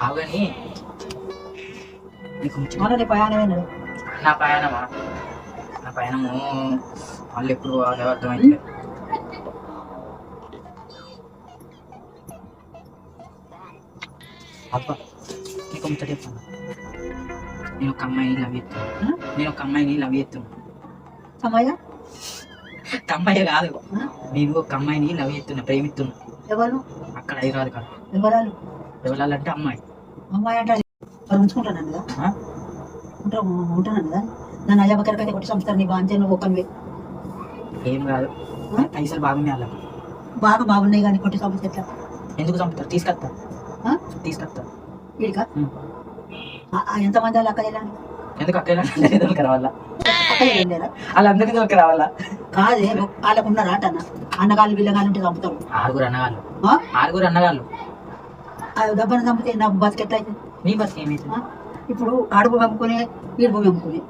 అవని నీకు నీ ప్రయాణమే నా ప్రయాణమా నా ప్రయాణము వాళ్ళు ఎప్పుడు పోవాలో అర్థమైంది. అబ్బా నీకు ముచ్చట చెప్తాను. నేను ఒక అమ్మాయిని లవ్ చేస్తున్నాను. తమ్మయ్య కాదు, నేను ఒక అమ్మాయిని లవ్ చేస్తున్నా, ప్రేమిస్తున్నా. ఎవరు? అక్కడ హైదరాబాద్ కాదు. ఎవరాలంటే అమ్మాయి అంటే ఉంచుకుంటాను కదా, ఉంటాను కదా. నన్ను అయ్యబక్కడికైతే కొట్టి సంస్థ నీ బాంచే నువ్వు ఒకనివే. ఏం కాదు, పైసలు బాగున్నాయి వాళ్ళకి. బాగున్నాయి కానీ కొట్టి సంస్థ ఎట్లా? ఎందుకు చంపుతారు? తీసుకొస్తా. వీడికా ఎంతమంది వాళ్ళు అక్క ఎందుకు అక్కడ రావాలా? వాళ్ళందరికీ దొరికి రావాలా? కాదే వాళ్ళకు ఉన్నారా అంట అన్నగాళ్ళు వీళ్ళగాళ్ళు ఉంటే చంపుతారు. ఆరుగురు అన్నగాళ్ళు డబ్బును చంపితే నాకు బతికెట్లా అయితే? నీ బతికి ఏమైతే? ఇప్పుడు అడుగు అమ్ముకుని వీడు భూమి అమ్ముకుని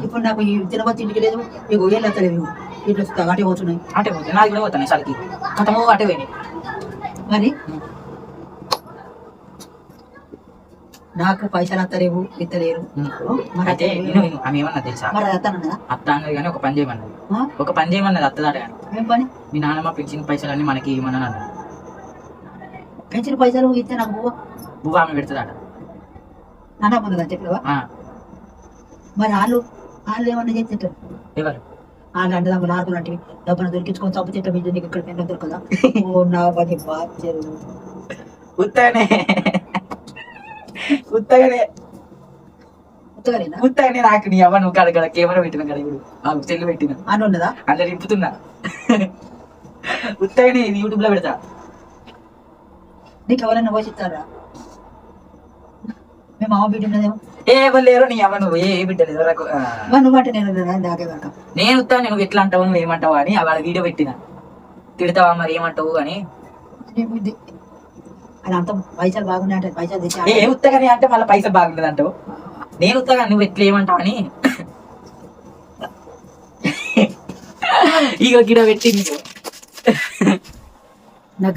ఇప్పుడు నాకు ఈ తినబోతు ఇంటికి లేదు, నీకు ఏళ్ళు వస్తలేవు, ఇట్లా అటే పోతున్నాయి. అటే పోతాయి, నాకు కూడా పోతాను సరికి కథమో అటే పోయినాయి. మరి నాకు పైసలు వస్తలేవు, ఇస్తలేరు. అయితే ఆమె ఏమన్నా తెలుసా? మరి అత్తనన్నదా? అత్త అన్నది కానీ ఒక పని చేయమన్నది అత్తదాట కానీ. ఏం పని? మీ నాన్నమ్మ పెంచిన పైసలన్నీ మనకి ఇవ్వమని అన్నది. పెంచిన పైసలు ఇస్తే నాకు బువ్వ ఆమె పెడుతుందట. నాన్న పొందదా చెప్పలేవా? మరి వాళ్ళు ఏమన్నా చేస్తుంటారు. ఎవరు? వాళ్ళు అంటే నాకు నాలుగు లాంటివి డబ్బును దొరికించుకొని చంపు తింటాం. ఇది నీకు ఇక్కడ పెన్ను దొరకదా? ఓ నా పది బాధ్యరు ఉత్తగానే నాకు నీ అవ్వ నువ్వు కడ కెమెరా పెట్టిన కదా, ఇప్పుడు నాకు సెల్లు పెట్టిన అని ఉన్నదా? అందులో నింపుతున్నా. ఉత్తగానే యూట్యూబ్ లో పెడతా. నీకు ఎవరైనా పోషిస్తారా? మేము అమ్మ బిడ్డ ఉన్నదేమో. ఎవరు లేరు నీ అవ్వ, నువ్వు ఏ బిడ్డ లేదు. నువ్వు అంటే నేను దాకే వరకు నేను ఉత్తా నువ్వు ఎట్లా అంటావు, నువ్వు ఏమంటావు అని వాళ్ళ వీడియో పెట్టిన. తిడతావా మరి ఏమంటావు అని. అది అంత పైసలు బాగున్నాయంటే పైసలు తెచ్చి ఏ ఉత్తగానే అంటే మళ్ళీ పైసలు బాగుంటుంది అంటావు. నేను ఉత్తగా నువ్వు ఎట్లా ఏమంటావు అని ఇక గిడ పెట్టి నాకు